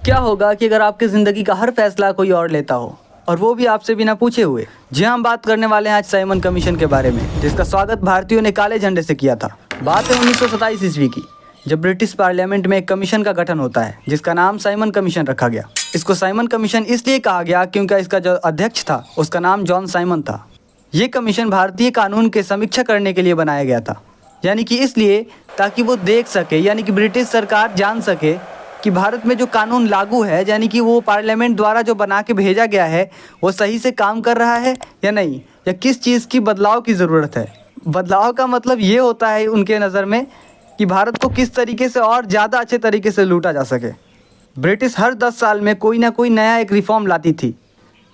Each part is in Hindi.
क्या होगा कि अगर आपकी ज़िंदगी का हर फैसला कोई और लेता हो, और वो भी आपसे बिना पूछे हुए। जी हम बात करने वाले हैं आज साइमन कमीशन के बारे में, जिसका स्वागत भारतीयों ने काले झंडे से किया था। बात है 1927 ईस्वी की, जब ब्रिटिश पार्लियामेंट में एक कमीशन का गठन होता है जिसका नाम साइमन कमीशन रखा गया। इसको साइमन कमीशन इसलिए कहा गया क्योंकि इसका जो अध्यक्ष था उसका नाम जॉन साइमन था। ये कमीशन भारतीय कानून की समीक्षा करने के लिए बनाया गया था, यानी कि इसलिए ताकि वो देख सके, यानी कि ब्रिटिश सरकार जान सके कि भारत में जो कानून लागू है, यानी कि वो पार्लियामेंट द्वारा जो बना के भेजा गया है वो सही से काम कर रहा है या नहीं, या किस चीज़ की बदलाव की ज़रूरत है। बदलाव का मतलब ये होता है उनके नज़र में कि भारत को किस तरीके से और ज़्यादा अच्छे तरीके से लूटा जा सके। ब्रिटिश हर 10 साल में कोई ना कोई नया एक रिफॉर्म लाती थी,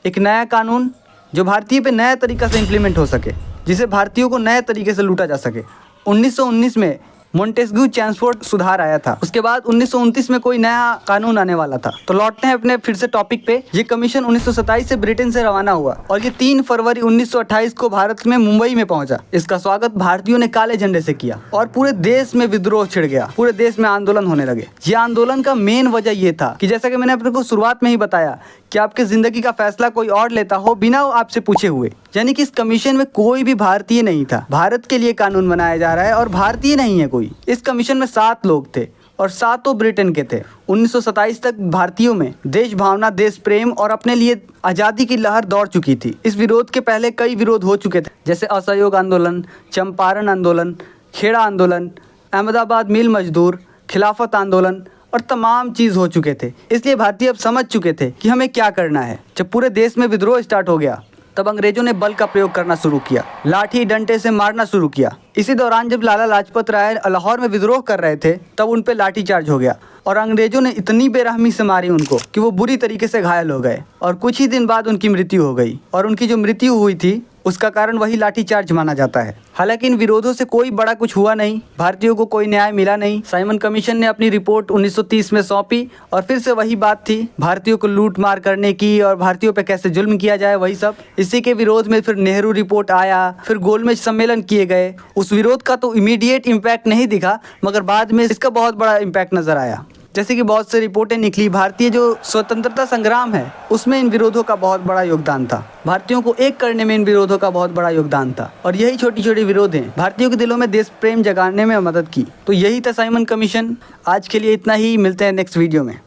एक नया कानून जो भारतीय पे नया तरीक़ा से इम्प्लीमेंट हो सके, जिसे भारतीयों को नए तरीके से लूटा जा सके। 1919 में मोंटेस्क्यू चैम्सफोर्ड सुधार आया था। उसके बाद 1929 में कोई नया कानून आने वाला था। तो लौटते हैं अपने फिर से टॉपिक पे। ये कमीशन 1927 से ब्रिटेन से रवाना हुआ और ये 3 फरवरी 1928 को भारत में मुंबई में पहुंचा। इसका स्वागत भारतीयों ने काले झंडे से किया और पूरे देश में विद्रोह छिड़ गया, पूरे देश में आंदोलन होने लगे। ये आंदोलन का मेन वजह ये था कि जैसा कि मैंने अपने को शुरुआत में ही बताया कि आपकी ज़िंदगी का फैसला कोई और लेता हो बिना आपसे पूछे हुए, यानी कि इस कमीशन में कोई भी भारतीय नहीं था। भारत के लिए कानून बनाया जा रहा है और भारतीय नहीं है कोई। इस कमीशन में 7 लोग थे और 7 ब्रिटेन के थे। 1927 तक भारतीयों में देश भावना, देश प्रेम और अपने लिए आज़ादी की लहर दौड़ चुकी थी। इस विरोध के पहले कई विरोध हो चुके थे, जैसे असहयोग आंदोलन, चंपारण आंदोलन, खेड़ा आंदोलन, अहमदाबाद मिल मजदूर, खिलाफत आंदोलन और तमाम चीज़ हो चुके थे। इसलिए भारतीय अब समझ चुके थे कि हमें क्या करना है। जब पूरे देश में विद्रोह स्टार्ट हो गया तब अंग्रेजों ने बल का प्रयोग करना शुरू किया, लाठी डंडे से मारना शुरू किया। इसी दौरान जब लाला लाजपत राय लाहौर में विद्रोह कर रहे थे तब उन पे लाठीचार्ज हो गया और अंग्रेजों ने इतनी बेरहमी से मारी उनको कि वो बुरी तरीके से घायल हो गए और कुछ ही दिन बाद उनकी मृत्यु हो गई। और उनकी जो मृत्यु हुई थी उसका कारण वही लाठीचार्ज माना जाता है। हालांकि इन विरोधों से कोई बड़ा कुछ हुआ नहीं, भारतीयों को कोई न्याय मिला नहीं। साइमन कमीशन ने अपनी रिपोर्ट 1930 में सौंपी और फिर से वही बात थी, भारतीयों को लूट मार करने की और भारतीयों पे कैसे जुल्म किया जाए, वही सब। इसी के विरोध में फिर नेहरू रिपोर्ट आया, फिर गोलमेज सम्मेलन किए गए। उस विरोध का तो इमीडिएट इम्पैक्ट नहीं दिखा, मगर बाद में इसका बहुत बड़ा इम्पैक्ट नजर आया। जैसे कि बहुत सी रिपोर्टें निकली, भारतीय जो स्वतंत्रता संग्राम है उसमें इन विरोधों का बहुत बड़ा योगदान था। भारतीयों को एक करने में इन विरोधों का बहुत बड़ा योगदान था और यही छोटी छोटी विरोध हैं भारतीयों के दिलों में देश प्रेम जगाने में मदद की। तो यही था साइमन कमीशन। आज के लिए इतना ही, मिलते हैं नेक्स्ट वीडियो में।